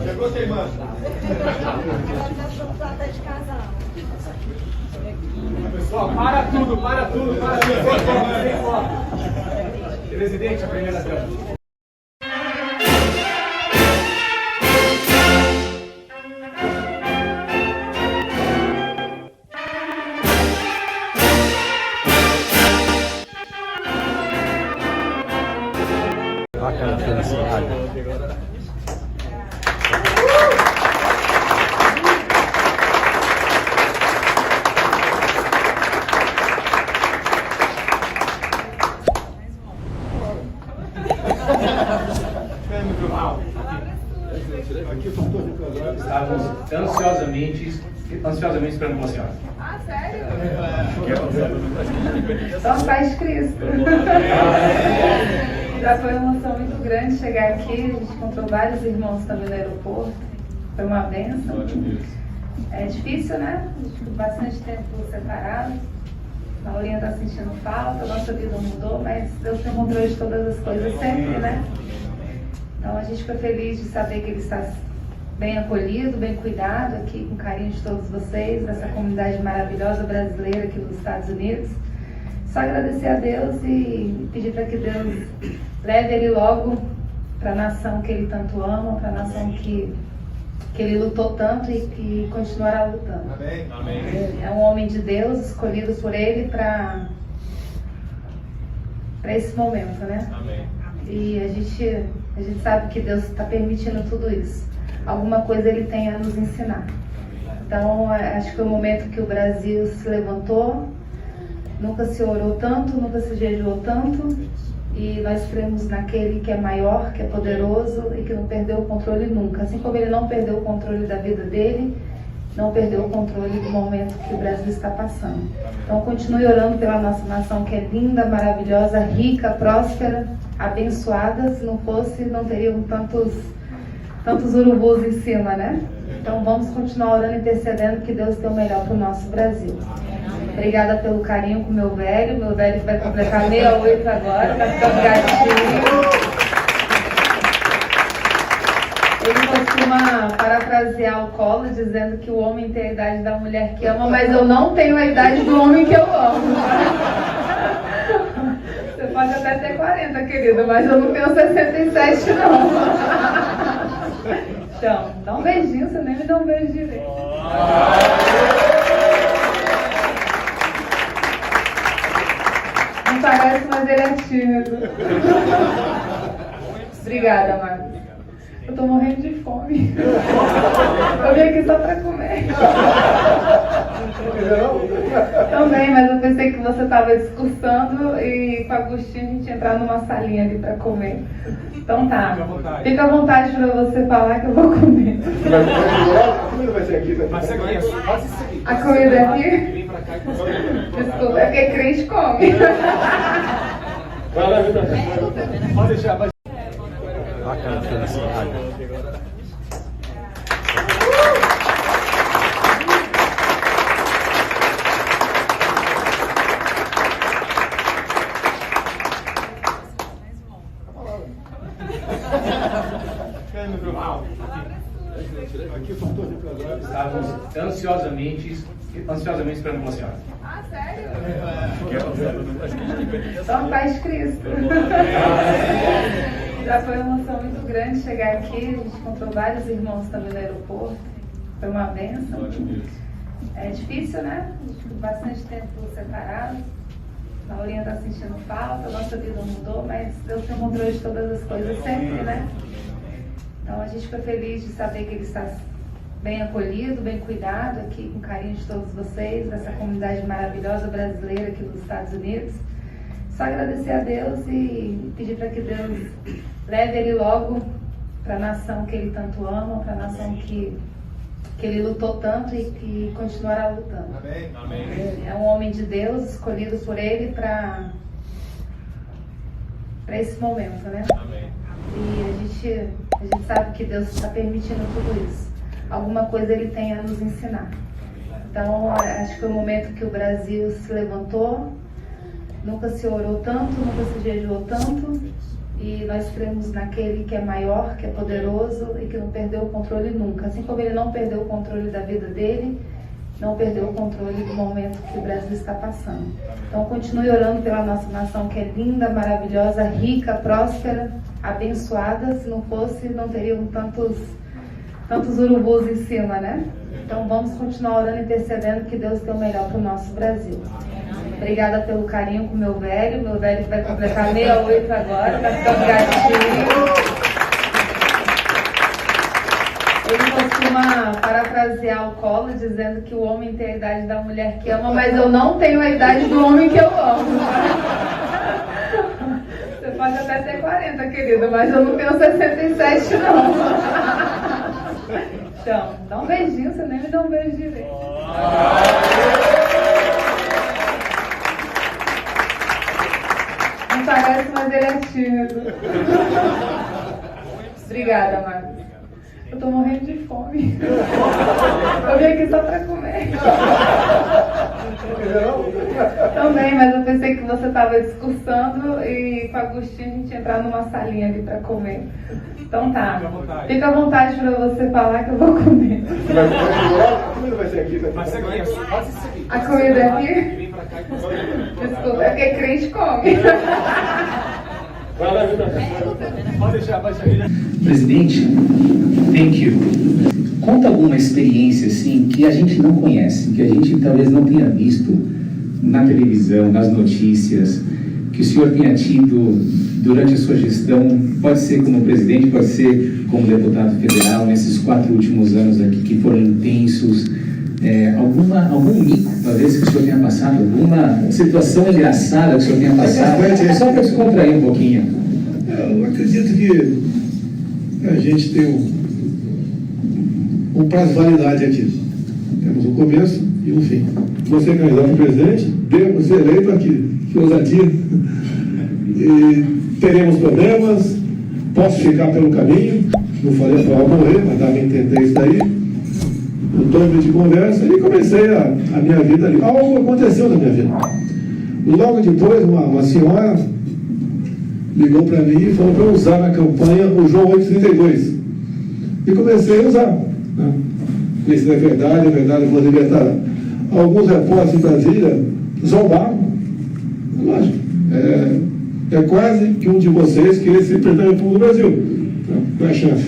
Chegou queimando. Pessoal, para tudo. Presidente, a primeira dama. Aquela felicidade. Estávamos ansiosamente esperando pela senhora. Ah, sério? É. Só paz de Cristo. Já foi uma emoção muito grande chegar aqui. A gente encontrou vários irmãos também no aeroporto. Foi uma bênção. É difícil, né? A gente ficou bastante tempo separado. A Laurinha está sentindo falta, a nossa vida mudou, mas Deus tem controle de todas as coisas sempre, né? Então a gente fica feliz de saber que Ele está bem acolhido, bem cuidado aqui, com carinho de todos vocês, dessa comunidade maravilhosa brasileira aqui nos Estados Unidos. Só agradecer a Deus e pedir para que Deus leve Ele logo para a nação que Ele tanto ama, para a nação que Ele lutou tanto e que continuará lutando. Amém. Amém. É um homem de Deus, escolhido por Ele para esse momento, né? Amém. E a gente sabe que Deus está permitindo tudo isso. Alguma coisa Ele tem a nos ensinar. Então, acho que foi o momento que o Brasil se levantou. Nunca se orou tanto, nunca se jejuou tanto. E nós cremos naquele que é maior, que é poderoso e que não perdeu o controle nunca. Assim como Ele não perdeu o controle da vida dele, não perdeu o controle do momento que o Brasil está passando. Então, continue orando pela nossa nação, que é linda, maravilhosa, rica, próspera, abençoada. Se não fosse, não teriam tantos urubus em cima, né? Então, vamos continuar orando e intercedendo que Deus tem o melhor para o nosso Brasil. Obrigada pelo carinho com o meu velho. Meu velho vai completar 68 agora, tá ficando gatinho. Ele costuma parafrasear o Collor dizendo que o homem tem a idade da mulher que ama, mas eu não tenho a idade do homem que eu amo. Você pode até ter 40, querido, mas eu não tenho 67, não. Então, dá um beijinho, você nem me dá um beijo direito. Não parece, mas ele é tímido. Obrigada, Marcos. Eu tô morrendo de fome. Eu vim aqui só pra comer. Também, mas eu pensei que você tava discursando e com a Agostinho a gente ia entrar numa salinha ali pra comer. Então tá. Fica à vontade pra você falar que eu vou comer. A comida vai ser aqui, né? A comida é aqui? Desculpa, é porque crente come. Vai lá, Vitor. Pode deixar, vai. Aquela felicidade. Estávamos ansiosamente esperando pela senhora. Ah, sério? É. Só paz de Cristo. Já foi uma emoção muito grande chegar aqui. A gente encontrou vários irmãos também no aeroporto. Foi uma bênção. É difícil, né? A gente ficou bastante tempo separado. A Laurinha está sentindo falta, a nossa vida mudou, mas Deus tem controle de todas as coisas sempre, né? Então a gente fica feliz de saber que Ele está bem acolhido, bem cuidado aqui, com carinho de todos vocês, dessa comunidade maravilhosa brasileira aqui nos Estados Unidos. Só agradecer a Deus e pedir para que Deus leve Ele logo para a nação que Ele tanto ama, para a nação que Ele lutou tanto e que continuará lutando. Amém. Amém. É um homem de Deus, escolhido por Ele para esse momento, né? Amém. E a gente sabe que Deus está permitindo tudo isso. Alguma coisa Ele tem a nos ensinar. Então, acho que foi o momento que o Brasil se levantou. Nunca se orou tanto, nunca se jejuou tanto. E nós cremos naquele que é maior, que é poderoso e que não perdeu o controle nunca. Assim como ele não perdeu o controle da vida dele, não perdeu o controle do momento que o Brasil está passando. Então continue orando pela nossa nação, que é linda, maravilhosa, rica, próspera, abençoada. Se não fosse, não teriam tantos urubus em cima, né? Então vamos continuar orando e intercedendo que Deus tem o melhor para o nosso Brasil. Obrigada pelo carinho com o meu velho que vai completar 68 agora, vai ficar um gatinho. Ele costuma parafrasear o Collor dizendo que o homem tem a idade da mulher que ama, mas eu não tenho a idade do homem que eu amo. Você pode até ter 40, querida, mas eu não tenho 67, não. Então, dá um beijinho, você nem me dá um beijo direito. Não parece, mas ele é tímido. Obrigada, Marcos. Eu tô morrendo de fome. Eu vim aqui só pra comer. Também, mas eu pensei que você tava discursando e com a Agostinho a gente ia entrar numa salinha ali pra comer. Então tá. Fica à vontade pra você falar que eu vou comer. A comida vai ser aqui? A comida é aqui? Desculpa, é porque crente come. Vai lá, Vitor. Pode deixar, vai deixar. Presidente, thank you. Conta alguma experiência assim que a gente não conhece, que a gente talvez não tenha visto na televisão, nas notícias, que o senhor tenha tido durante a sua gestão, pode ser como presidente, pode ser como deputado federal, nesses 4 últimos anos aqui que foram intensos. Algum mico, talvez, que o senhor tenha passado, alguma situação engraçada que o senhor tenha passado, só para descontrair um pouquinho. Eu acredito que a gente tem um prazo de validade aqui. Temos um começo e um fim. Você é candidato a presidente, devemos ser eleito aqui. Que ousadia. E teremos problemas, posso ficar pelo caminho, não falei para morrer, mas dava a entender isso daí. Um doido de conversa e comecei a minha vida ali. Algo aconteceu na minha vida. Logo depois, uma senhora ligou para mim e falou para eu usar na campanha o João 832. E comecei a usar. Né? Isso é verdade, eu vou libertar. Alguns repórteres em Brasília zombaram. Lógico. É quase que um de vocês queria ser presidente da República do Brasil. Qual é a chance?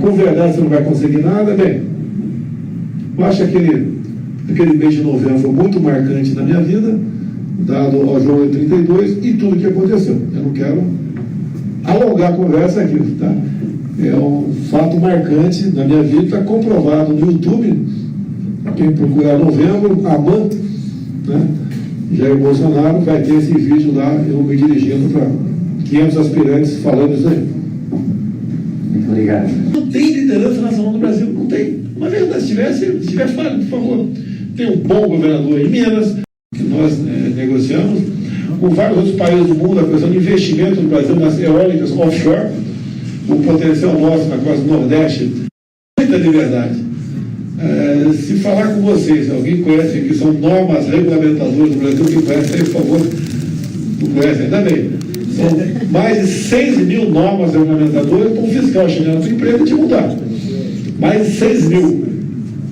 Com verdade você não vai conseguir nada, bem. Eu acho que aquele mês de novembro foi muito marcante na minha vida, dado ao João 32 e tudo que aconteceu. Eu não quero alongar a conversa aqui, tá? É um fato marcante na minha vida, está comprovado no YouTube. Quem procurar novembro, AMAN, né? Jair Bolsonaro vai ter esse vídeo lá, eu me dirigindo para 500 aspirantes falando isso aí. Muito obrigado. Não tem liderança nacional no Brasil, não tem. Mas se tivesse, fale, por favor. Tem um bom governador em Minas, que nós negociamos, com vários outros países do mundo, a questão de investimento no Brasil nas eólicas offshore, o potencial nosso na costa do Nordeste, muita liberdade. Se falar com vocês, alguém conhece que são normas regulamentadoras do Brasil, quem conhece aí, por favor, não conhece, ainda bem. São mais de 6 mil normas regulamentadoras para um fiscal chegar na sua empresa e te multar. Mais de 6 mil.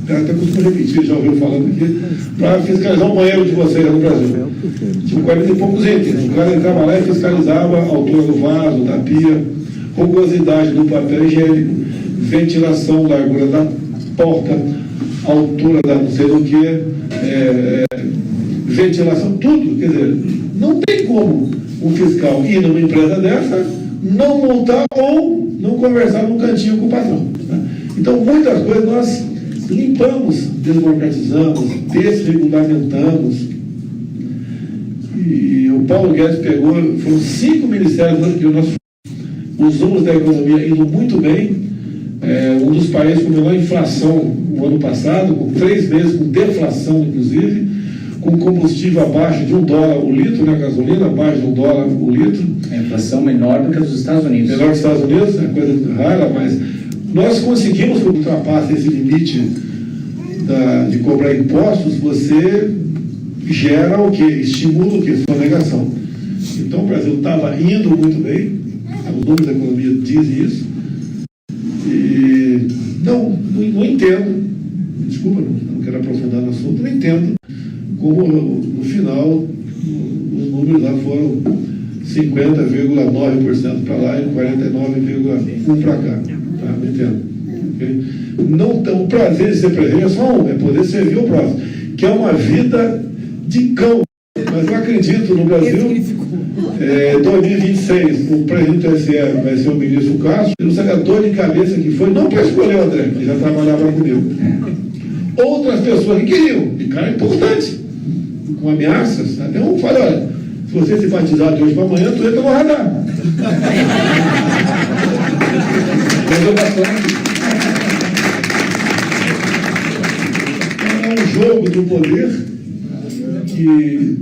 Eu até costumo repetir, já ouviu falando aqui, para fiscalizar o banheiro de vocês no Brasil. Tinha 40 e poucos itens. O cara entrava lá e fiscalizava a altura do vaso, da pia, rugosidade do papel higiênico, ventilação, largura da porta, altura da não sei do que, ventilação, tudo. Quer dizer, não tem como um fiscal ir numa empresa dessa, não multar ou não conversar num cantinho com o patrão. Né? Então, muitas coisas nós limpamos, desburocratizamos, desregulamentamos. E o Paulo Guedes pegou, foram 5 ministérios que nós usamos da economia indo muito bem. Um dos países com menor inflação o ano passado, com 3 meses com deflação, inclusive, com combustível abaixo de $1 o litro, né, gasolina abaixo de $1 o litro. A inflação menor do que a dos Estados Unidos. Menor que os Estados Unidos, é coisa rara, mas nós conseguimos ultrapassar esse limite de cobrar impostos. Você gera o quê? Estimula o quê? Sonegação. Então o Brasil estava indo muito bem, os números da economia dizem isso, e não entendo, desculpa, não quero aprofundar no assunto, não entendo como no final os números lá foram 50,9% para lá e 49,1% para cá. Tá? Não entendo. Okay? Não, o prazer de ser presidente é só um, é poder servir o próximo, que é uma vida de cão. Mas eu acredito no Brasil, 2026, o presidente do TSE vai ser o ministro Castro, não sabe a dor de cabeça que foi, não para escolher o André, que já trabalhava comigo. Outras pessoas que queriam, de cara importante, com ameaças, até um fala, olha, se você se batizar de hoje para amanhã, tu entra no radar. É um jogo do poder que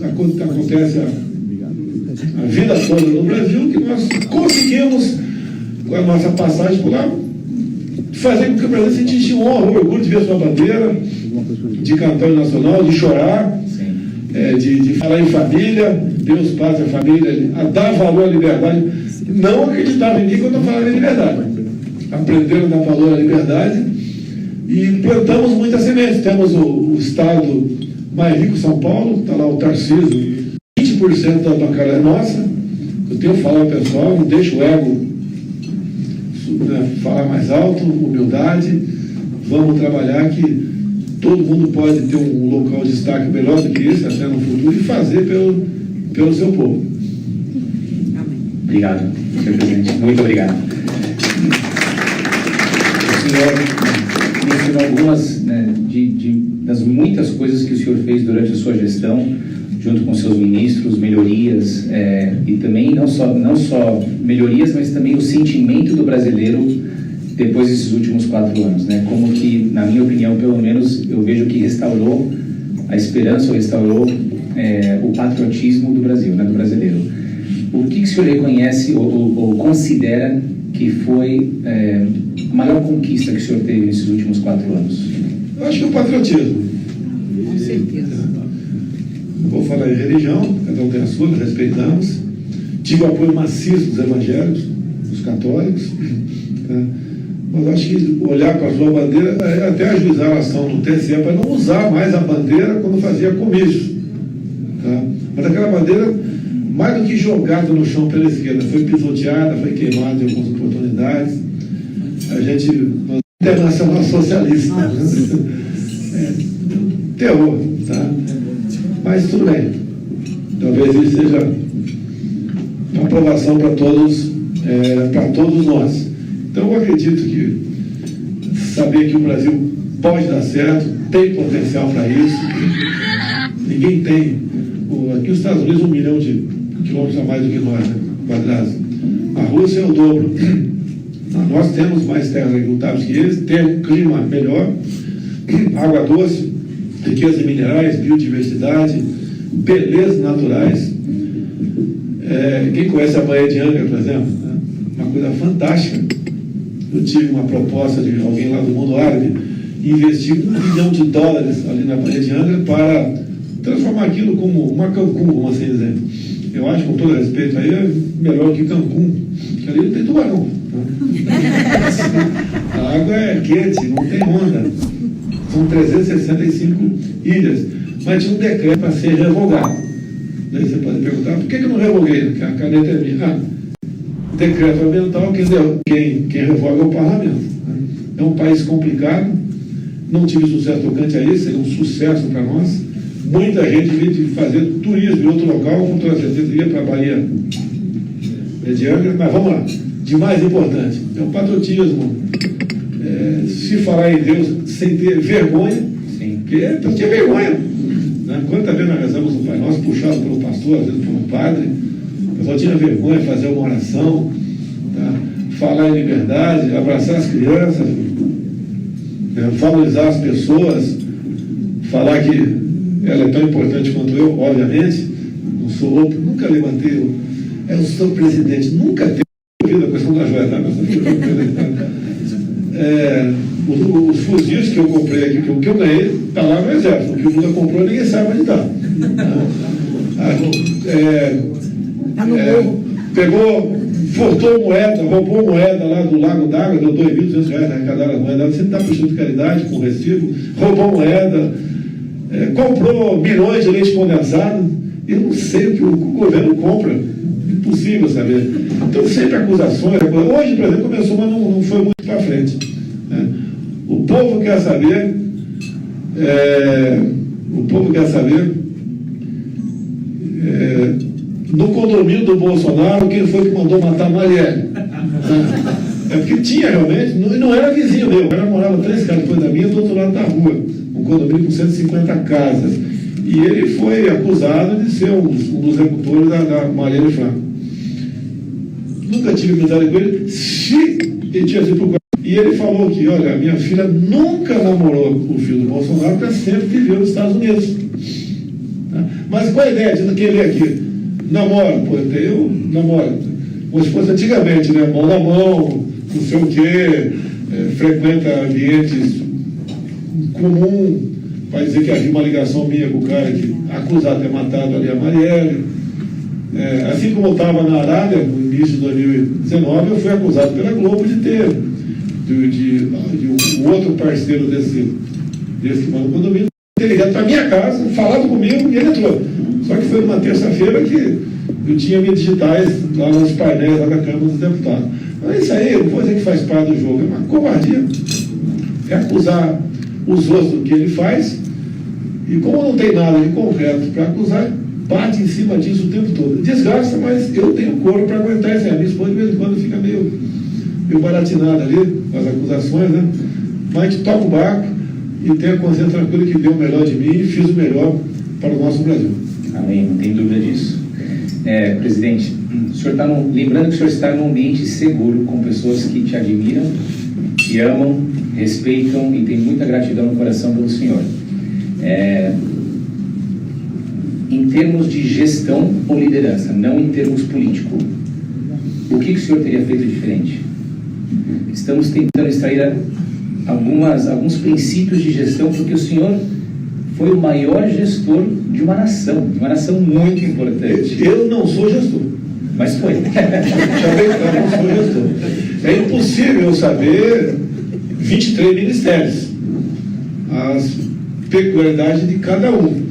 acontece a vida toda no Brasil, que nós conseguimos, com a nossa passagem por lá, fazer com que o Brasil sentisse honra, orgulho de ver sua bandeira, de cantar o nacional, de chorar, de falar em família, Deus, pátria, família, a dar valor à liberdade. Não acreditava em mim quando eu falava em liberdade. Aprenderam a dar valor à liberdade e plantamos muitas sementes. Temos o estado mais rico, São Paulo, está lá o Tarcísio, 20% da bancada é nossa. Eu tenho que falar ao pessoal, não deixa o ego falar mais alto, humildade. Vamos trabalhar que todo mundo pode ter um local de destaque melhor do que esse, até no futuro, e fazer pelo seu povo. Obrigado, senhor presidente. Muito obrigado. O senhor mencionou algumas das muitas coisas que o senhor fez durante a sua gestão, junto com seus ministros, melhorias, e também não só melhorias, mas também o sentimento do brasileiro depois desses últimos 4 anos, né? Como que, na minha opinião, pelo menos, eu vejo que restaurou a esperança, ou restaurou o patriotismo do Brasil, né, do brasileiro. O que o senhor reconhece ou considera que foi a maior conquista que o senhor teve nesses últimos 4 anos? Eu acho que é o patriotismo. Com certeza. Vou falar em religião, cada um tem a sua, respeitamos. Tive o apoio maciço dos evangélicos, dos católicos. Né? Mas acho que olhar para a sua bandeira, até ajuizar a ação do TSE para não usar mais a bandeira quando fazia comício. Tá? Mas aquela bandeira, mais do que jogada no chão pela esquerda, foi pisoteada, foi queimada em algumas oportunidades. A gente, internacional socialista, terror, tá? Mas tudo bem. Talvez isso seja uma aprovação para todos nós. Então eu acredito que saber que o Brasil pode dar certo, tem potencial para isso. Ninguém tem. Aqui os Estados Unidos 1 milhão de quilômetros a mais do que nós, né, quadrados. A Rússia é o dobro. Nós temos mais terras agricultáveis que eles, temos um clima melhor, água doce, riqueza de minerais, biodiversidade, belezas naturais. Quem conhece a Baía de Angra, por exemplo, né? Uma coisa fantástica. Eu tive uma proposta de alguém lá do mundo árabe investir $1 bilhão ali na Baía de Angra para transformar aquilo como uma Cancún, vamos assim dizer. Eu acho, com todo respeito aí, é melhor que Cancún, porque ali não tem tubarão. A água é quente, não tem onda. São 365 ilhas. Mas tinha um decreto para ser revogado. Daí você pode perguntar, por que eu não revoguei? Porque a caneta é minha. Decreto ambiental, quem revoga é o parlamento. É um país complicado, não tive sucesso tocante a isso, seria um sucesso para nós. Muita gente veio fazer turismo em outro local, com toda certeza ia para a Bahia de Angra, mas vamos lá. De mais importante, é o patriotismo. Se falar em Deus sem ter vergonha, porque eu tinha vergonha. Né? Quantas vezes nós rezamos o Pai Nosso, puxado pelo pastor, às vezes pelo padre, o pessoal tinha vergonha de fazer uma oração, tá? Falar em liberdade, abraçar as crianças, valorizar as pessoas, falar que ela é tão importante quanto eu, obviamente. Não sou outro, nunca levantei. Eu sou presidente, nunca teve vida a questão da joia, tá? Os fuzis que eu comprei aqui, que eu ganhei, está lá no exército. O que o Lula comprou, ninguém sabe onde está. Tá no morro. Pegou, furtou moeda, roubou moeda lá do Lago d'Água, deu R$2.200 arrecadaram a moeda, você não está puxando de caridade com recibo, roubou moeda, comprou milhões de leite condensado. Eu não sei o que o governo compra, impossível saber. Então sempre acusações. Hoje, por exemplo, começou, mas não foi muito para frente, né? O povo quer saber, no condomínio do Bolsonaro, quem foi que mandou matar a Marielle? É porque tinha realmente, não era vizinho meu, ela morava 3 casas depois da minha, do outro lado da rua, um condomínio com 150 casas. E ele foi acusado de ser um dos executores da Marielle Franco. Nunca tive amizade com ele, se ele tinha sido procurado. E ele falou que, olha, minha filha nunca namorou o filho do Bolsonaro, porque sempre viveu nos Estados Unidos. Tá? Mas qual a ideia de quem veio aqui? Namoro, pô, eu namoro. Como se fosse antigamente, né? Mão na mão, não sei o quê, frequenta ambientes comum, para dizer que havia uma ligação minha com o cara que acusado de ter matado ali a Marielle. Assim como eu estava na Arábia, no início de 2019, eu fui acusado pela Globo de ter um outro parceiro desse que manda o condomínio, ter ligado para minha casa, falado comigo e ele entrou. Só que foi numa terça-feira que eu tinha minhas digitais lá nos painéis lá da Câmara dos Deputados. Mas isso aí, eu não vou dizer que faz parte do jogo, é uma covardia. É acusar os outros do que ele faz, e como não tem nada de concreto para acusar, bate em cima disso o tempo todo. Desgasta, mas eu tenho couro para aguentar isso aí. A minha esposa de vez em quando fica meio baratinada ali, com as acusações, né? Mas a gente toca o barco e tem a consciência tranquila que deu o melhor de mim e fiz o melhor para o nosso Brasil. Amém, não tem dúvida disso. Presidente, o senhor lembrando que o senhor está num ambiente seguro, com pessoas que te admiram, te amam, respeitam e têm muita gratidão no coração pelo senhor. Em termos de gestão ou liderança, não em termos políticos, o que o senhor teria feito diferente? Estamos tentando extrair alguns princípios de gestão, porque o senhor foi o maior gestor de uma nação muito importante. Eu não sou gestor. Mas foi. Também não sou gestor. É impossível saber 23 ministérios, as peculiaridades de cada um.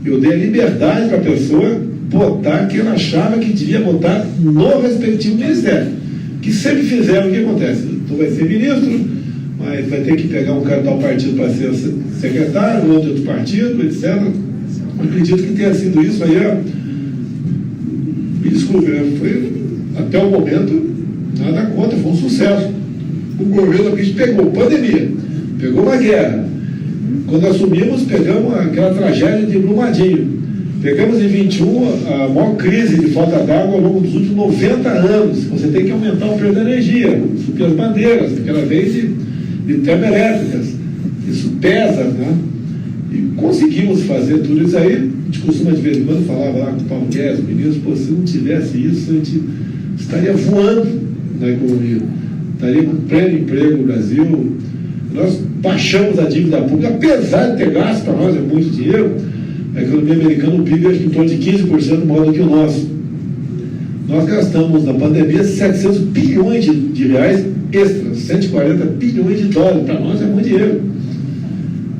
Eu dei a liberdade para a pessoa botar que ela achava que devia botar no respectivo ministério. Que sempre fizeram o que acontece. Tu vai ser ministro, mas vai ter que pegar um cara de tal partido para ser secretário, outro de outro partido, etc. Eu acredito que tenha sido isso aí. Me desculpe, né? Foi até o momento nada contra, foi um sucesso. O governo aqui pegou pandemia, pegou uma guerra. Quando assumimos, pegamos aquela tragédia de Brumadinho. Pegamos em 21 a maior crise de falta d'água ao longo dos últimos 90 anos. Você tem que aumentar o preço da energia, subir as bandeiras, aquela vez de termoelétricas. Isso pesa, né? E conseguimos fazer tudo isso aí. A gente costuma de vez em quando falava lá com o Paulo Guedes, ministro, se não tivesse isso, a gente estaria voando na economia. Estaria com pleno emprego no Brasil. Nós baixamos a dívida pública, apesar de ter gasto, para nós é muito dinheiro. A economia americana, o PIB é em torno de 15% maior do que o nosso. Nós gastamos na pandemia 700 bilhões de reais extras, 140 bilhões de dólares. Para nós é muito dinheiro.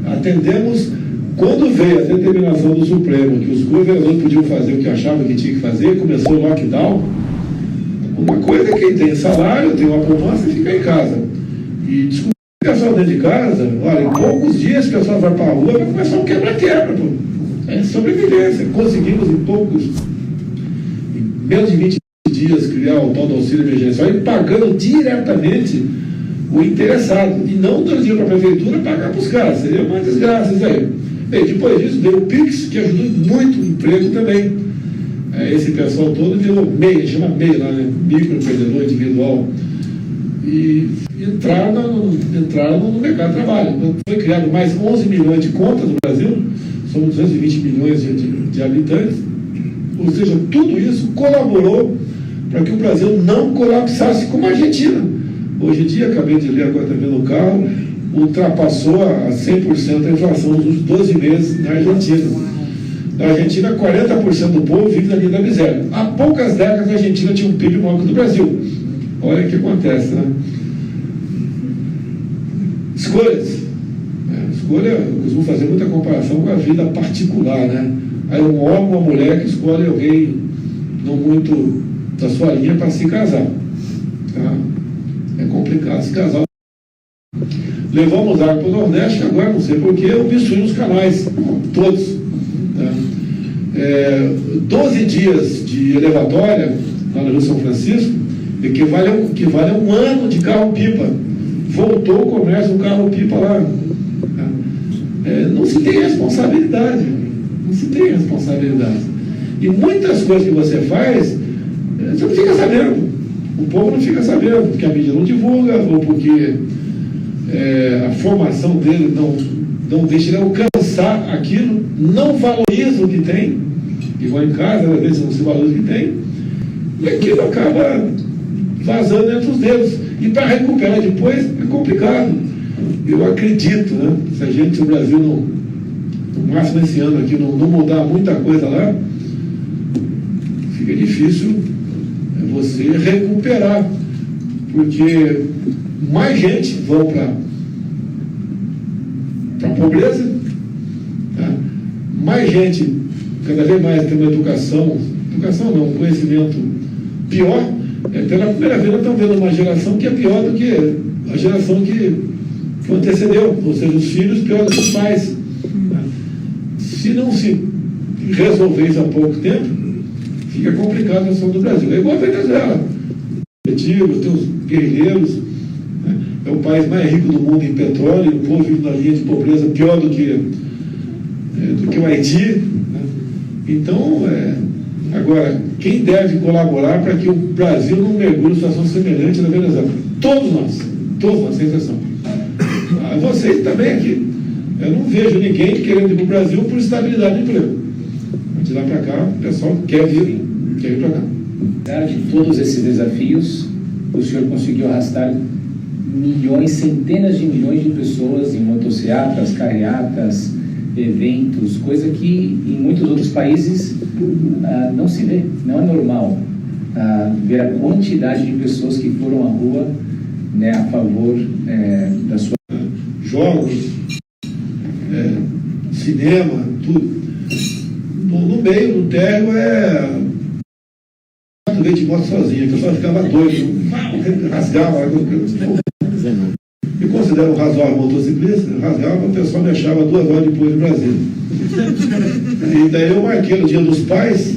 Atendemos, quando veio a determinação do Supremo que os governadores podiam fazer o que achavam que tinha que fazer, começou o lockdown. Uma coisa é quem tem salário, tem uma poupança e fica em casa. E desculpa, o pessoal dentro de casa, olha, em poucos dias o pessoal vai para a rua, vai começar um quebra-quebra, pô. É sobrevivência. Conseguimos em menos de 20 dias, criar o tal do auxílio emergencial e pagando diretamente o interessado. E não dando dinheiro para a prefeitura pagar para os caras. Seria uma desgraça isso aí. Bem, depois disso veio o PIX, que ajudou muito o emprego também. Esse pessoal todo virou MEI, chama MEI lá, né? Microempreendedor individual. E entraram no mercado de trabalho. Foi criado mais 11 milhões de contas no Brasil. Somos 220 milhões de habitantes. Ou seja, tudo isso colaborou para que o Brasil não colapsasse como a Argentina. Hoje em dia, acabei de ler agora também no carro, ultrapassou a 100% a inflação nos últimos 12 meses na Argentina. Na Argentina, 40% do povo vive na linha da miséria. Há poucas décadas, a Argentina tinha um PIB maior que o do Brasil. Olha o que acontece, né? Escolhas. Escolha, eu costumo fazer muita comparação com a vida particular, né? Aí um homem ou uma mulher que escolhe alguém não muito da sua linha para se casar. Tá? É complicado se casar. Levamos água para o Nordeste, agora não sei porquê, eu obstruí nos canais, todos. Tá? 12 dias de elevatória lá no Rio São Francisco equivale a um ano de carro-pipa. Voltou o comércio do carro-pipa lá. Tá? Não se tem responsabilidade. Não se tem responsabilidade. E muitas coisas que você faz, você não fica sabendo. O povo não fica sabendo, porque a mídia não divulga, ou porque a formação dele não deixa ele alcançar aquilo, não valoriza o que tem, igual em casa, às vezes não se valoriza o que tem, e aquilo acaba vazando entre os dedos. E para recuperar depois é complicado. Eu acredito, né? Se o Brasil no máximo esse ano aqui, não mudar muita coisa lá, fica difícil você recuperar, porque mais gente vão para a pobreza, tá? Mais gente, cada vez mais tem uma educação não, um conhecimento pior. Pela primeira vez nós estamos vendo uma geração que é pior do que a geração que antecedeu, ou seja, os filhos pior do que os pais. Tá? Se não se resolver isso há pouco tempo, fica complicado a situação do Brasil. É igual a Venezuela. Tem os guerrilheiros, né? É o país mais rico do mundo em petróleo, o povo vive na linha de pobreza pior do que o Haiti. Né? Então, agora, quem deve colaborar para que o Brasil não mergulhe em situação semelhante na Venezuela? Todos nós, sem exceção. Vocês também aqui. Eu não vejo ninguém querendo ir para o Brasil por estabilidade de emprego. De lá para cá, o pessoal quer vir para cá. Apesar de todos esses desafios, o senhor conseguiu arrastar milhões, centenas de milhões de pessoas em motocicletas, carreatas, eventos, coisa que em muitos outros países não se vê, não é normal ver a quantidade de pessoas que foram à rua, né, a favor da sua... Jogos, cinema, tudo. No meio, no térreo, veio de moto sozinho, a pessoa ficava doido, rasgava. Me considero um razoável motociclista, rasgava, o pessoal me achava 2 horas depois de Brasília. E daí eu marquei no Dia dos Pais,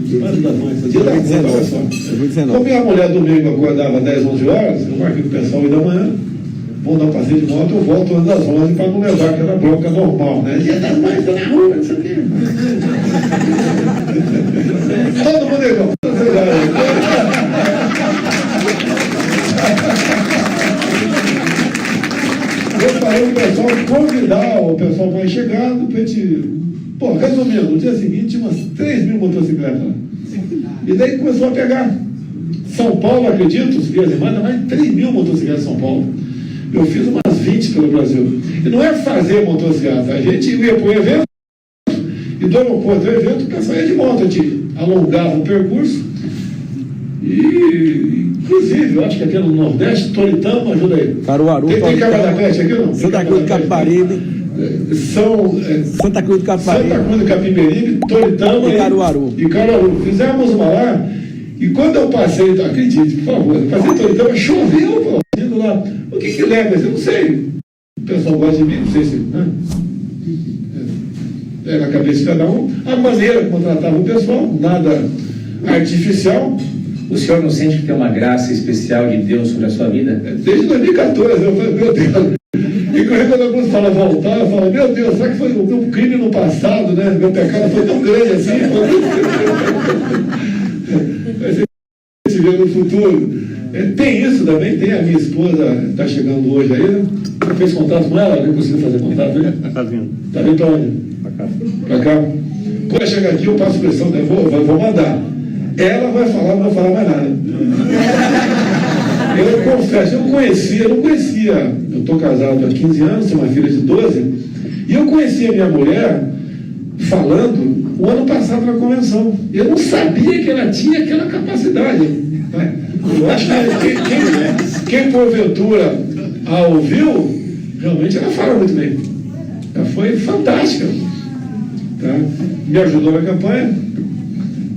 Dia da Mãe, olha só. Como minha mulher domingo acordava 10, 11 horas, eu marquei com o pessoal 8 da manhã, vou dar um passeio de moto, eu volto antes das 11 para não levar aquela bronca normal, né? Dia das Mães, tô na rua, não sei o quê. Todo mundo é igual. Eu falei pro pessoal convidar o pessoal mais chegado pra gente... Pô, resumindo, no dia seguinte tinha umas 3.000 motocicletas lá. E daí começou a pegar. São Paulo, acredito, os dias e mais 3.000 motocicletas em São Paulo. Eu fiz umas 20 pelo Brasil. E não é fazer motocicleta, a gente ia para o evento, e do aeroporto do evento, o pessoal ia de moto, a gente alongava o percurso, e inclusive, eu acho que aqui no Nordeste, Toritama, ajuda aí. Caruaru, tem Cabo da Peste aqui não? Santa Cruz do Capibaribe. Santa Cruz do Capibaribe, Toritama e Caruaru. Fizemos uma lá, e quando eu passei, acredite, por favor, eu passei Toritama, choveu, pô, indo lá. O que leva? Eu não sei. O pessoal gosta de mim, não sei se... Né? Na cabeça de cada um. A maneira como tratava o pessoal, nada artificial. O senhor não sente que tem uma graça especial de Deus sobre a sua vida? Desde 2014, eu falei, meu Deus. E quando alguns falam voltar, eu falo, meu Deus, será que foi o meu crime no passado, né? Meu pecado foi tão grande assim. Vai ser se ver no futuro. Tem isso também, tem a minha esposa, está chegando hoje aí, né? Você fez contato com ela? Não conseguiu fazer contato, né? Tá vindo. Tá vindo para onde? Para cá. Quando eu chegar aqui, eu passo pressão, né? Vou mandar. Ela vai falar, não vai falar mais nada. Eu confesso, eu não conhecia. Eu estou casado há 15 anos, tenho uma filha de 12, e eu conhecia minha mulher falando o ano passado na convenção. Eu não sabia que ela tinha aquela capacidade. Né? Eu acho que quem porventura a ouviu, realmente ela fala muito bem. Ela foi fantástica. Tá? Me ajudou na campanha,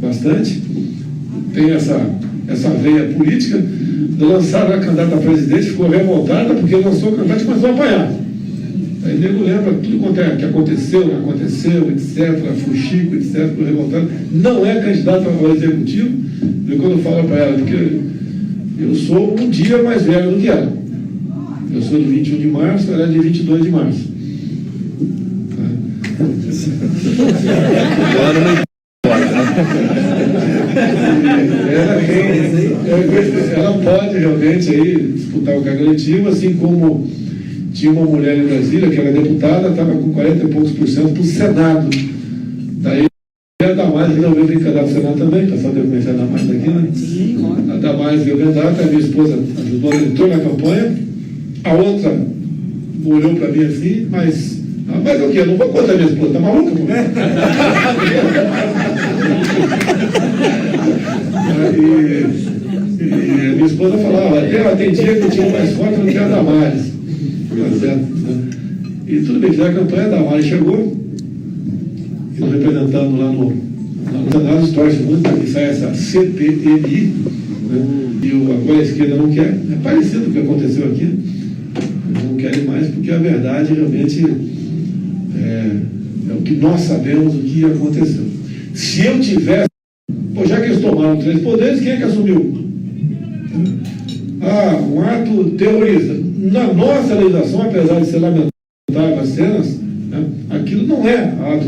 bastante. Tem essa veia política. Lançaram a candidata a presidente, ficou revoltada porque lançou a candidata e começou a apanhar. Aí nego lembra tudo quanto é que aconteceu, não aconteceu, etc., fuxico, etc., ficou revoltado. Não é candidata ao executivo. E quando eu falo para ela, porque eu sou um dia mais velho do que ela. Eu sou de 21 de março, ela é de 22 de março. Ela pode realmente aí disputar o cargo eletivo, assim como tinha uma mulher em Brasília, que era deputada, estava com 40 e poucos % para o Senado. Daí a Damares resolveu vir candidato ao Senado também, o pessoal deve conhecer a Damares aqui, né? A Damares veio candidata, a minha esposa ajudou, ela entrou na campanha, a outra olhou para mim assim, mas o quê? Eu não vou contar a minha esposa, tá maluca? E a minha esposa falava, tem dia que eu tinha mais forte do que a Damares. E tudo bem, a campanha da Damares chegou, e nós representamos lá no Senado, torce muito para que saia essa CPMI, né? E agora a esquerda não quer, é parecido com o que aconteceu aqui, não querem mais, porque a verdade realmente é o que nós sabemos, o que aconteceu. Se eu tivesse, já que eles tomaram 3 poderes, quem é que assumiu? Um ato terrorista. Na nossa legislação, apesar de ser lamentável as cenas, né, aquilo não é ato,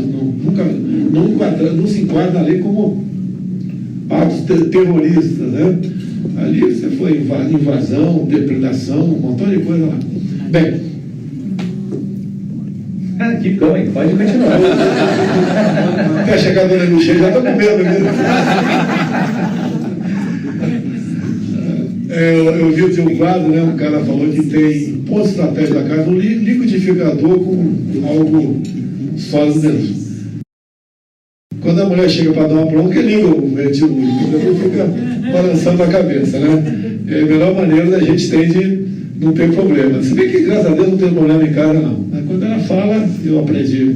não se enquadra na lei como atos terroristas, né? Ali você foi invasão, depredação, um montão de coisa lá. Bem, Que going, pode continuar. quer chegar a dona Michele, já estou com medo, né? Eu vi um quadro, né? Um cara falou que tem ponto estratégico da casa, um liquidificador com algo sólido dentro. Quando a mulher chega para dar uma bronca, liga o liquidificador, fica balançando a cabeça, né? É a melhor maneira da gente tem de não ter problema. Se bem que, graças a Deus, não tem problema em casa, não. Mas quando ela fala, eu aprendi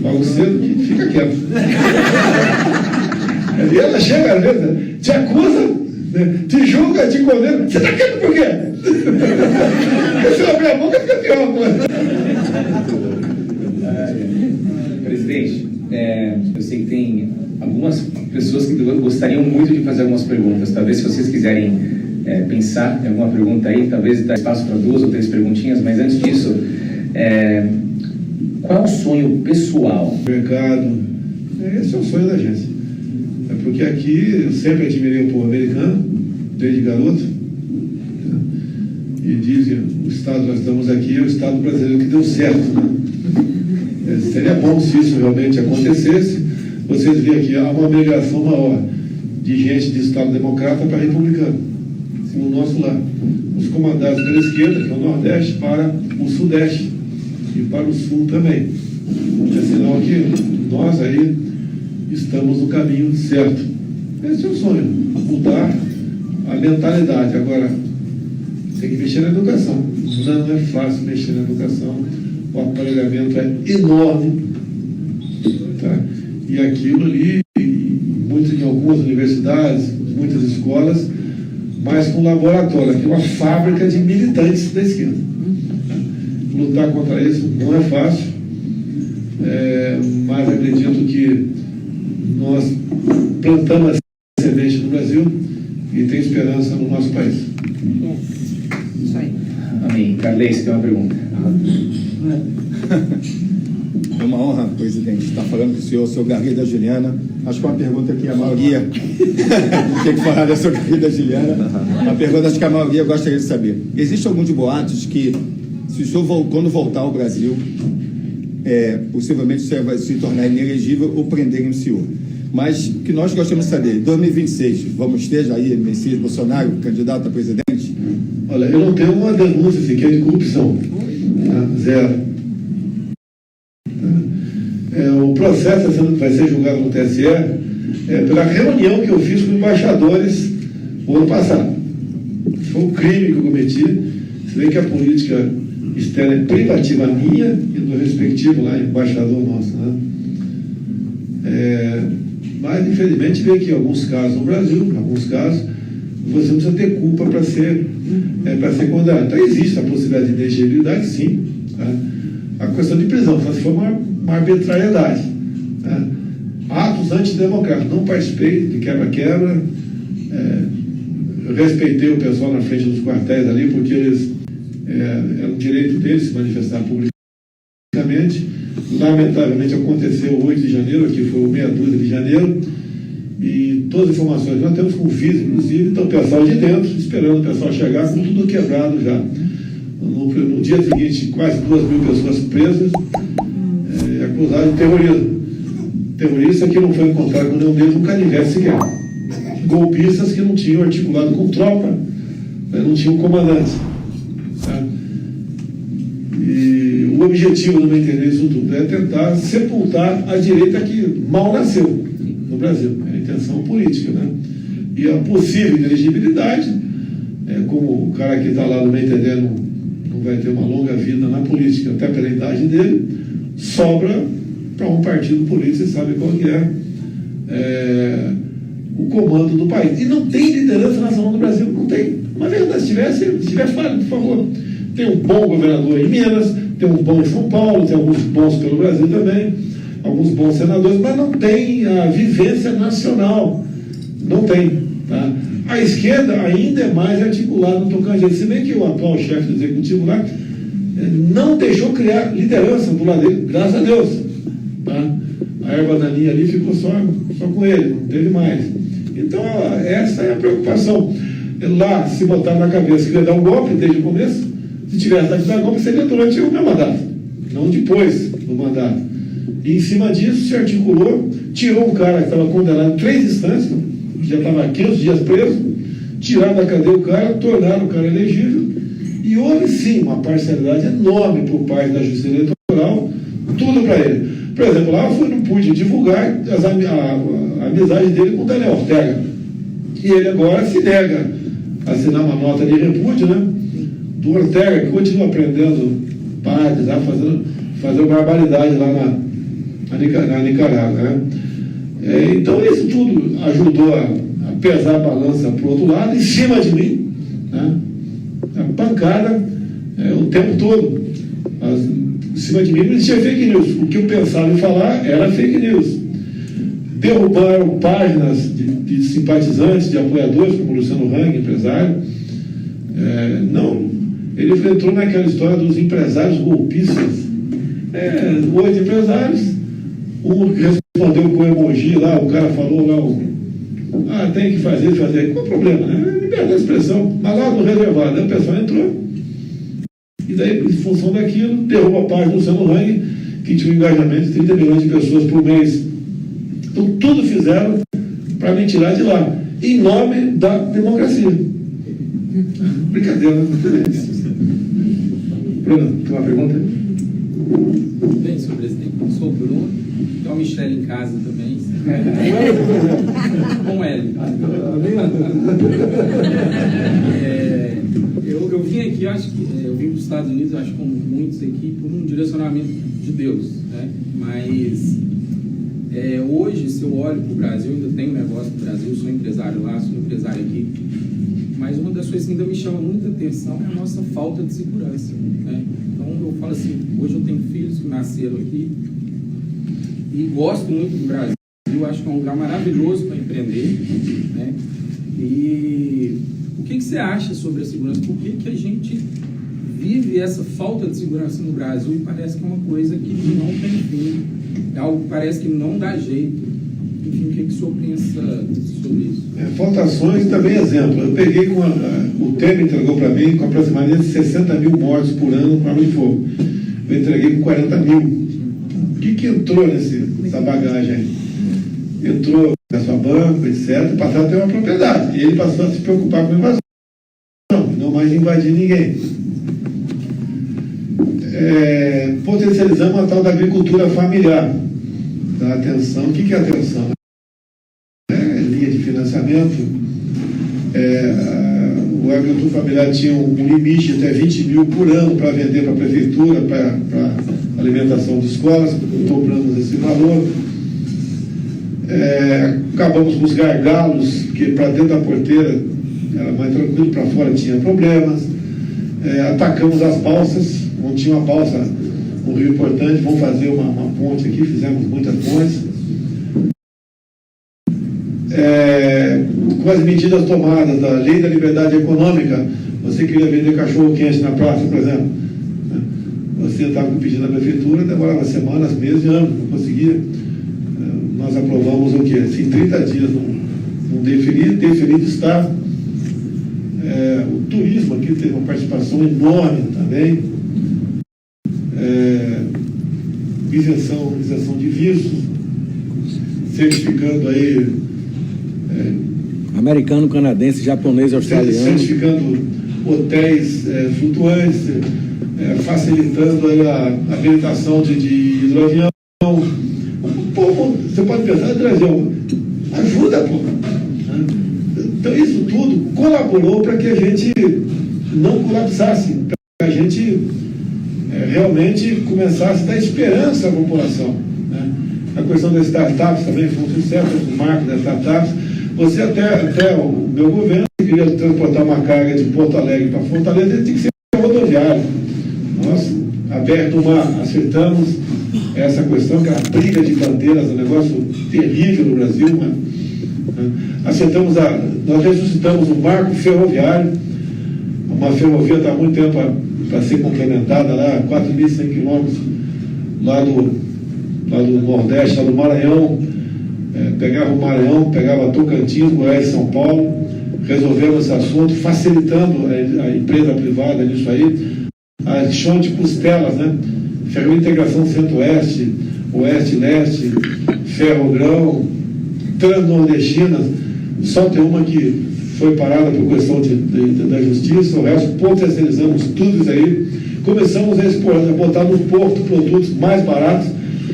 logo cedo que fica quieto. E ela chega, às vezes, te acusa, né? Te julga, te condena. Você está quieto por quê? Porque se eu abrir a boca, fica pior. Presidente, eu sei que tem algumas pessoas que gostariam muito de fazer algumas perguntas. Talvez, se vocês quiserem pensar em alguma pergunta aí, talvez dá espaço para 2 ou 3 perguntinhas, mas antes disso, qual é o sonho pessoal? Mercado, esse é o sonho da agência. É porque aqui eu sempre admirei o povo americano, desde garoto, né? E dizem, o estado que nós estamos aqui é o estado brasileiro que deu certo, né? Seria bom se isso realmente acontecesse. Vocês veem aqui, há uma migração maior de gente de estado democrata para republicano. No nosso lado, os comandados pela esquerda, que é o Nordeste, para o Sudeste e para o Sul também. É sinal que nós aí estamos no caminho certo. Esse é o sonho, mudar a mentalidade. Agora, tem que mexer na educação. Não é fácil mexer na educação. O aparelhamento é enorme. Tá? E aquilo ali, em algumas universidades, muitas escolas, mas com laboratório, que é uma fábrica de militantes da esquerda. Lutar contra isso não é fácil, mas acredito que nós plantamos a semente no Brasil e tem esperança no nosso país. Isso aí. Amém. Carley, você tem uma pergunta? É uma honra, presidente, estar falando com o senhor Garrido Juliana. Acho que é uma pergunta que a maioria tem que falar da sua Garrido Juliana. A pergunta acho que a maioria gostaria de saber. Existem alguns boatos que, se o senhor quando voltar ao Brasil, possivelmente o senhor vai se tornar inelegível ou prenderem o senhor. Mas que nós gostaríamos de saber, em 2026, vamos ter Jair Messias Bolsonaro, candidato a presidente? Olha, eu não tenho uma denúncia sequer de corrupção. Tá? Zero. O processo processo vai ser julgado no TSE pela reunião que eu fiz com embaixadores o ano passado. Foi um crime que eu cometi. Se vê que a política externa é privativa minha e do respectivo lá, embaixador nosso, né? Mas, infelizmente, vê que em alguns casos no Brasil, em alguns casos, você não precisa ter culpa para ser condenado. Então, existe a possibilidade de inegibilidade, sim. Tá? A questão de prisão, só se for uma arbitrariedade. Tá? Atos antidemocráticos. Não participei de quebra-quebra. Eu respeitei o pessoal na frente dos quartéis ali, porque eles era um direito deles se manifestar publicamente. Lamentavelmente aconteceu o 8 de janeiro, aqui foi o meia dúzia de janeiro, e todas as informações nós temos com FIS, inclusive, então o pessoal de dentro, esperando o pessoal chegar com tudo quebrado já. No dia seguinte, quase 2.000 pessoas presas, acusadas de terrorismo. Terrorista que não foi encontrado com nenhum deles um canivete sequer. Golpistas que não tinham articulado com tropa, não tinham comandante. Tá? E o objetivo, no meu entender, disso tudo é tentar sepultar a direita que mal nasceu no Brasil. É a intenção política, né? E a possível inelegibilidade, como o cara que está lá, no meu entender, não vai ter uma longa vida na política, até pela idade dele, sobra para um partido político, você sabe qual que é o comando do país. E não tem liderança nacional no Brasil, não tem. Uma verdade, se tivesse, fale, por favor. Tem um bom governador em Minas, tem um bom em São Paulo, tem alguns bons pelo Brasil também, alguns bons senadores, mas não tem a vivência nacional. Não tem. Tá? A esquerda ainda é mais articulada no Tocantins, se bem que o atual chefe do executivo lá não deixou criar liderança do lado dele, graças a Deus. Tá? A erva daninha ali ficou só com ele, não teve mais. Então, essa é a preocupação. Lá, se botar na cabeça que ia dar um golpe desde o começo, se tivesse dado dar golpe, seria durante o meu mandato, não depois do mandato. E em cima disso, se articulou, tirou um cara que estava condenado em 3 instâncias, que já estava 500 dias preso, tiraram da cadeia o cara, tornaram o cara elegível, e houve sim uma parcialidade enorme por parte da Justiça Eleitoral, tudo para ele. Por exemplo, lá eu não pude divulgar a amizade dele com o Daniel Ortega. E ele agora se nega a assinar uma nota de repúdio, né? Do Ortega, que continua aprendendo padres, lá, fazendo barbaridade lá na Nicarágua, né? Então isso tudo ajudou a pesar a balança para o outro lado, em cima de mim, né? A pancada o tempo todo. Em cima de mim não existia fake news. O que eu pensava em falar era fake news. Derrubaram páginas de simpatizantes, de apoiadores, como o Luciano Hang, empresário. Ele entrou naquela história dos empresários golpistas. 8 empresários, um respondeu com emoji lá, o cara falou lá, tem que fazer. Qual o problema? Liberdade de expressão, mas lá no reservado, aí o pessoal entrou. E daí, em função daquilo, derruba a página do Luciano Hang, que tinha um engajamento de 30 milhões de pessoas por mês. Então, tudo fizeram para me tirar de lá, em nome da democracia. Brincadeira, né? Bruno, tem uma pergunta? Bem, senhor presidente, eu sou o Bruno, tem o Michele em casa também. Com ele. Eu vim aqui, acho que eu vim dos Estados Unidos, acho que como muitos aqui, por um direcionamento de Deus, né? Mas hoje, se eu olho para o Brasil, ainda tenho negócio no Brasil, sou empresário lá, sou empresário aqui, mas uma das coisas que ainda me chama muita atenção é a nossa falta de segurança, né? Então eu falo assim, hoje eu tenho filhos que nasceram aqui e gosto muito do Brasil, acho que é um lugar maravilhoso para empreender, né? E o que você acha sobre a segurança? Por que a gente vive essa falta de segurança no Brasil e parece que é uma coisa que não tem fim, é algo que parece que não dá jeito? Enfim, o que o senhor pensa sobre isso? Faltações também exemplo. Eu peguei o Temer entregou para mim com aproximadamente 60 mil mortes por ano com arma de fogo. Eu entreguei com 40 mil. O que entrou nessa bagagem aí? Entrou na sua banca, etc., passaram a ter uma propriedade. E ele passou a se preocupar com a invasão, não mais invadir ninguém. Potencializamos a tal da agricultura familiar. da atenção. O que é atenção? É linha de financiamento. O agricultor familiar tinha um limite de até 20 mil por ano para vender para a prefeitura, para alimentação de escolas, dobramos esse valor. Acabamos com os gargalos, porque para dentro da porteira era mais tranquilo, para fora tinha problemas. Atacamos as balsas, não tinha uma balsa, um rio importante, vamos fazer uma ponte aqui, fizemos muitas pontes. Com as medidas tomadas da Lei da Liberdade Econômica, você queria vender cachorro-quente na praça, por exemplo, você estava pedindo à prefeitura, demorava semanas, meses, anos, não conseguia. Nós aprovamos o quê? Assim, 30 dias não deferido está. O turismo aqui teve uma participação enorme também. Isenção de vistos, certificando aí. Americano, canadense, japonês, australiano. Certificando hotéis flutuantes, facilitando aí a habilitação de hidroavião. Pô, você pode pensar, hidroavião, ajuda, pô. Então isso tudo colaborou para que a gente não colapsasse, para que a gente realmente começasse a dar esperança à população, né? A questão das startups também foi um sucesso, o marco das startups. Você até o meu governo queria transportar uma carga de Porto Alegre para Fortaleza, ele tinha que ser rodoviário. Nós, aberto o mar, acertamos essa questão, que era a briga de bandeiras, um negócio terrível no Brasil, né? Nós ressuscitamos um marco ferroviário, uma ferrovia está há muito tempo para ser complementada lá, 4.100 quilômetros lá do Nordeste, lá do Maranhão. Pegava o Maranhão, pegava Tocantins, Goiás e São Paulo, resolvemos esse assunto, facilitando a empresa privada nisso aí, a chão de costelas, né? Ferro Integração Centro-Oeste, Oeste-Leste, Ferrogrão, Transnordestinas, só tem uma que foi parada por questão da justiça, o resto potencializamos tudo isso aí, começamos a exportar, a botar no porto produtos mais baratos.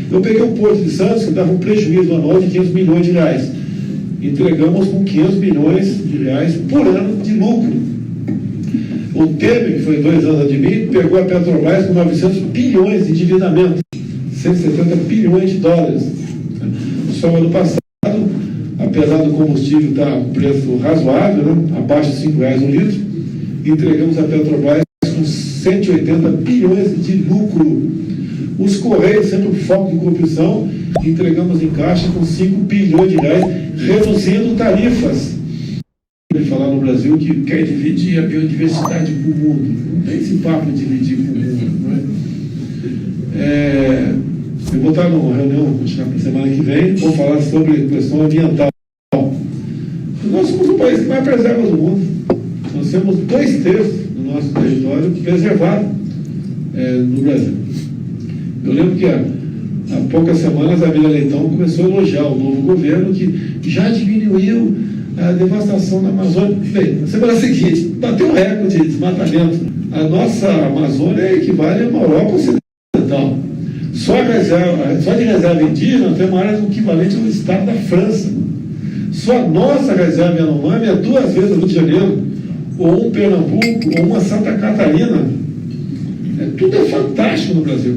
Eu peguei o Porto de Santos, que dava um prejuízo anual de 500 milhões de reais. Entregamos com 500 milhões de reais por ano de lucro. O Temer, que foi 2 anos de mim, pegou a Petrobras com 900 bilhões de endividamento, 170 bilhões de dólares. Só ano passado, apesar do combustível estar a um preço razoável, né, abaixo de R$5 um litro, entregamos a Petrobras com 180 bilhões de lucro. Os Correios, sempre um foco de corrupção, entregamos em caixa com 5 bilhões de reais, reduzindo tarifas. Ele falar no Brasil que quer dividir a biodiversidade para o mundo. Não tem esse papo de dividir para o mundo. Não é? Eu vou estar numa reunião, na semana que vem, vou falar sobre questão ambiental. Nós somos o país que mais preserva do mundo. Nós temos 2/3 do nosso território preservado no Brasil. Eu lembro que há poucas semanas a Miriam Leitão começou a elogiar o novo governo que já diminuiu a devastação da Amazônia. Bem, na semana seguinte, bateu um recorde de desmatamento. A nossa Amazônia equivale a uma Europa Ocidental. Só de reserva indígena tem uma área equivalente ao estado da França. Só a nossa reserva Yanomami é 2 vezes o Rio de Janeiro, ou um Pernambuco, ou uma Santa Catarina. Tudo é fantástico no Brasil.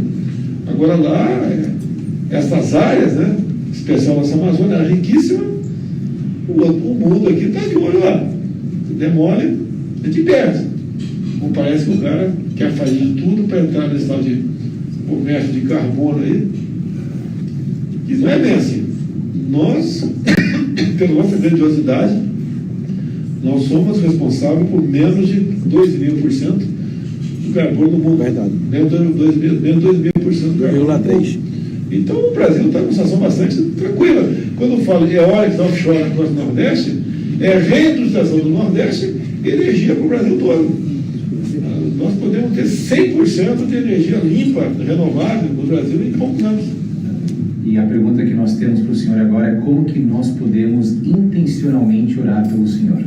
Agora lá, essas áreas, né, especial nossa Amazônia, é riquíssima. O mundo aqui está de olho lá. Demole, é de perto. Não parece que o cara quer fazer de tudo para entrar nesse tal de comércio de carbono aí. E não é bem assim. Nós, pela nossa grandiosidade, nós somos responsáveis por menos de 2.500% do carbono do mundo. Verdade. Menos 2.500% do carbono do mundo. Então o Brasil está numa situação bastante tranquila. Quando eu falo eólica offshore no nosso Nordeste, é reindustrialização do Nordeste e energia para o Brasil todo. Nós podemos ter 100% de energia limpa, renovável no Brasil em poucos anos. E a pergunta que nós temos para o senhor agora é como que nós podemos intencionalmente orar pelo senhor?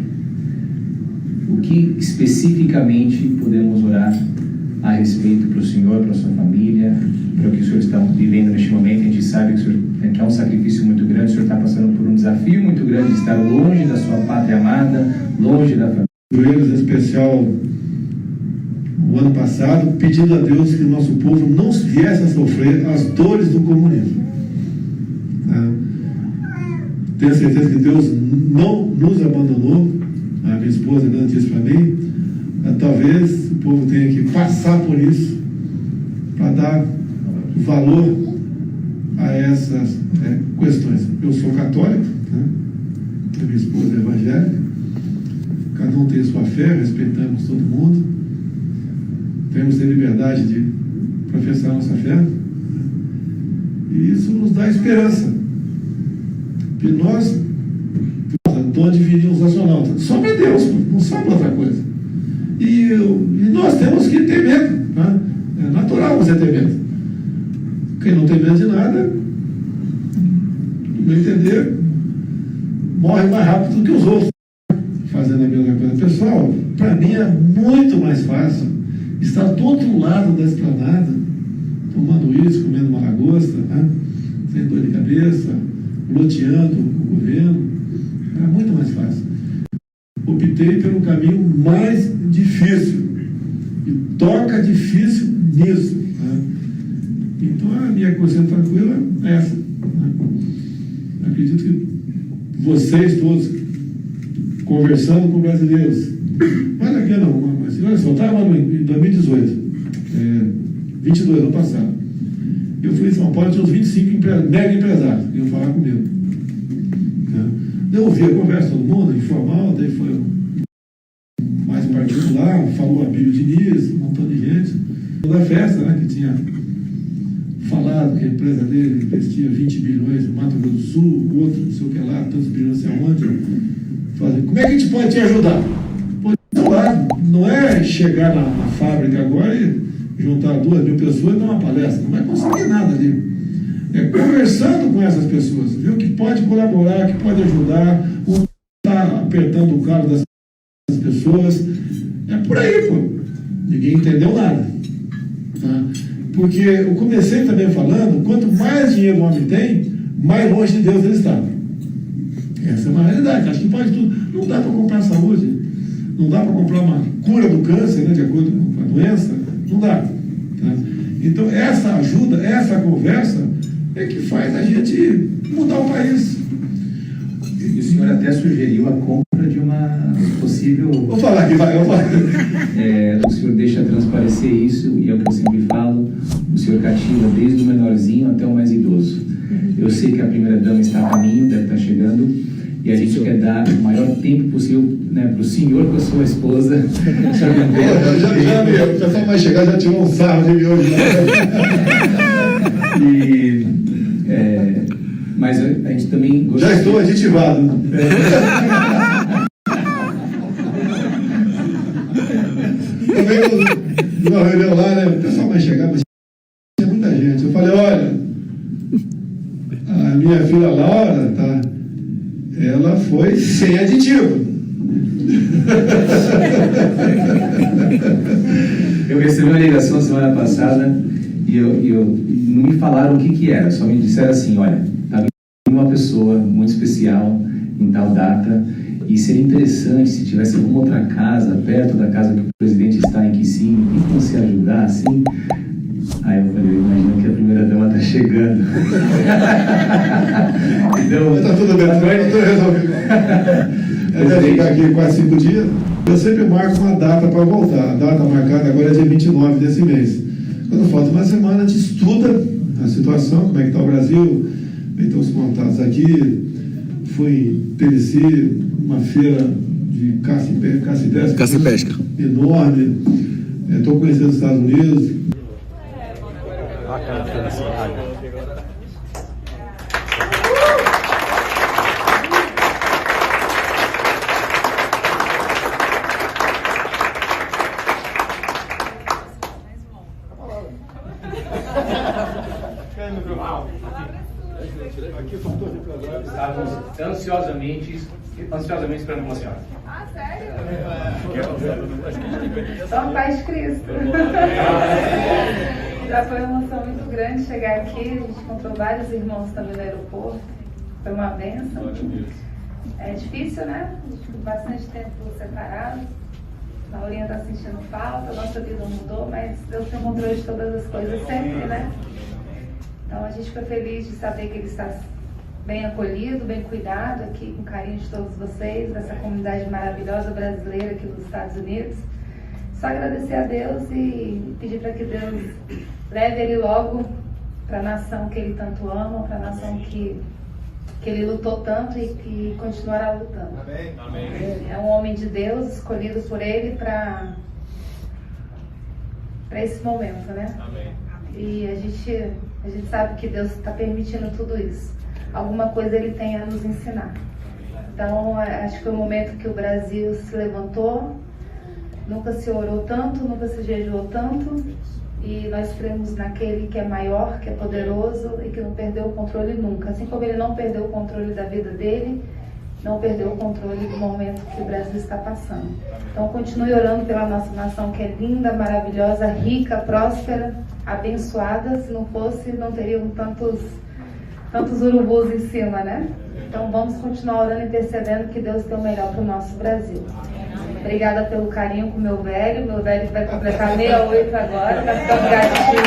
O que especificamente podemos orar a respeito para o senhor, para a sua família, para o que o senhor está vivendo neste momento. A gente sabe que o senhor que é um sacrifício muito grande, o senhor está passando por um desafio muito grande de estar longe da sua pátria amada, longe da família. Joelhos, em especial o ano passado, pedindo a Deus que o nosso povo não viesse a sofrer as dores do comunismo. Tenho certeza que Deus não nos abandonou. A minha esposa ainda disse para mim, talvez o povo tenha que passar por isso para dar valor a essas questões. Eu sou católico, a minha esposa é evangélica, cada um tem sua fé, respeitamos todo mundo, temos a liberdade de professar nossa fé, e isso nos dá esperança. E nós, dom divino os astronautas, some Deus, não some outra coisa. E nós temos que ter medo, né? É natural você ter medo. Quem não tem medo de nada, no meu entender, morre mais rápido do que os outros. Fazendo a mesma coisa. Pessoal, para mim é muito mais fácil estar do outro lado da esplanada, tomando isso, comendo uma lagosta, né? Sem dor de cabeça, loteando o governo. Era muito mais fácil. Optei pelo caminho mais difícil. E toca difícil nisso. Né? Então a minha consciência tranquila é essa. Né? Acredito que vocês todos, conversando com brasileiros, vale a pena uma coisa. Olha só, eu estava em 2018, 22, ano passado. Eu fui em São Paulo, tinha uns 25 mega empresários que iam falar comigo. Eu ouvi a conversa todo mundo, informal, daí foi mais particular, falou a Bíblia Diniz, um montão de gente. Da festa, né, que tinha falado que a empresa dele investia 20 bilhões no Mato Grosso do Sul, outro, não sei o que lá, tantos bilhões, não sei aonde. Falei, como é que a gente pode te ajudar? Não é chegar na fábrica agora e juntar 2.000 pessoas e dar uma palestra, não vai conseguir nada ali. É conversando com essas pessoas, viu? Que pode colaborar, que pode ajudar, um está apertando o carro das pessoas. É por aí, pô. Ninguém entendeu nada. Tá? Porque eu comecei também falando, quanto mais dinheiro o homem tem, mais longe de Deus ele está. Essa é uma realidade. Acho que pode tudo. Não dá para comprar saúde, não dá para comprar uma cura do câncer, né, de acordo com a doença, não dá. Tá? Então, essa ajuda, essa conversa, é que faz a gente mudar o país. E o senhor até sugeriu a compra de uma possível... Vou falar aqui, vai, eu falo. O senhor deixa transparecer isso, e é o que eu sempre falo, o senhor cativa desde o menorzinho até o mais idoso. Eu sei que a primeira-dama está a caminho, deve estar chegando, e a gente quer dar o maior tempo possível, né, para o senhor com a sua esposa. O pessoal vai chegar, já tirou um sarro de mim hoje. Mas a gente também já estou aditivado. Também numa reunião lá, né? O pessoal vai chegar, mas tinha muita gente. Eu falei, olha, a minha filha Laura, tá? Ela foi sem aditivo. Eu recebi uma ligação semana passada e não me falaram o que era, só me disseram assim, olha, tá vindo uma pessoa muito especial em tal data e seria interessante se tivesse alguma outra casa perto da casa que o presidente está em Quissim, e você ajudar assim. Aí eu falei, imagina que a primeira-dama está chegando. Então, tá tudo bem, tá tudo resolvido. Deve ficar aqui quase 5 dias. Eu sempre marco uma data para voltar. A data marcada agora é dia 29 desse mês. Quando falta uma semana, a gente estuda a situação, como é que está o Brasil, como estão os contatos aqui. Fui em Tennessee, uma feira de caça e pesca enorme. Estou conhecendo os Estados Unidos. Estávamos ansiosamente esperando uma senhora. Ah, sério? Só paz de Cristo. Já foi uma emoção muito grande chegar aqui. A gente encontrou vários irmãos também no aeroporto. Foi uma bênção. É difícil, né? A gente ficou bastante tempo separado. A Laurinha está sentindo falta, a nossa vida mudou, mas Deus tem controle de todas as coisas sempre, né? Então a gente foi feliz de saber que ele está bem acolhido, bem cuidado aqui, com carinho de todos vocês, dessa comunidade maravilhosa brasileira aqui nos Estados Unidos. Só agradecer a Deus e pedir para que Deus leve ele logo para a nação que ele tanto ama, para a nação que ele lutou tanto e que continuará lutando. Amém. Amém. É um homem de Deus, escolhido por ele para esse momento, né? Amém. E a gente sabe que Deus está permitindo tudo isso. Alguma coisa ele tem a nos ensinar. Então, acho que foi o momento que o Brasil se levantou. Nunca se orou tanto, nunca se jejuou tanto. E nós cremos naquele que é maior, que é poderoso e que não perdeu o controle nunca. Assim como ele não perdeu o controle da vida dele, não perdeu o controle do momento que o Brasil está passando. Então continue orando pela nossa nação, que é linda, maravilhosa, rica, próspera, abençoada. Se não fosse, não teriam tantos urubus em cima, né? Então vamos continuar orando e intercedendo que Deus tem o melhor para o nosso Brasil. Obrigada pelo carinho com o meu velho que vai completar 68 agora, tá ficando gatinho.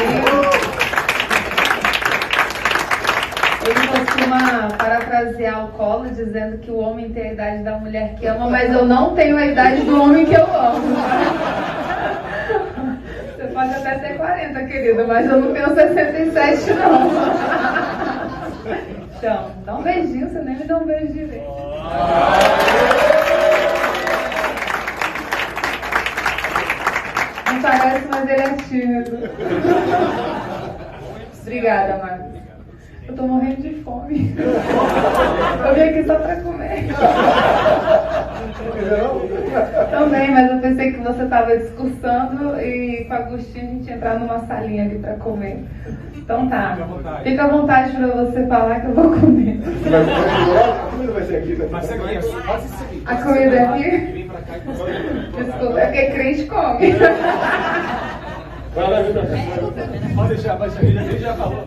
Ele costuma parafrasear o Collor dizendo que o homem tem a idade da mulher que ama, mas eu não tenho a idade do homem que eu amo. Você pode até ter 40, querido, mas eu não tenho 67 não. Então, dá um beijinho, você nem me dá um beijo direito. Não parece, mas ele é tímido. Obrigada, Marcos. Eu tô morrendo de fome. Eu vim aqui só pra comer. Também, mas eu pensei que você estava discursando e com a Agostinho a gente ia entrar numa salinha ali pra comer. Então tá. Fica à vontade pra você falar que eu vou comer. A comida vai ser aqui, Vai ser aqui, pode ser aqui. A comida é aqui? Vem pra cá e você. Desculpa, é porque crente come. Vai lá, Vitor. Pode deixar, vai ser aqui, a gente já falou.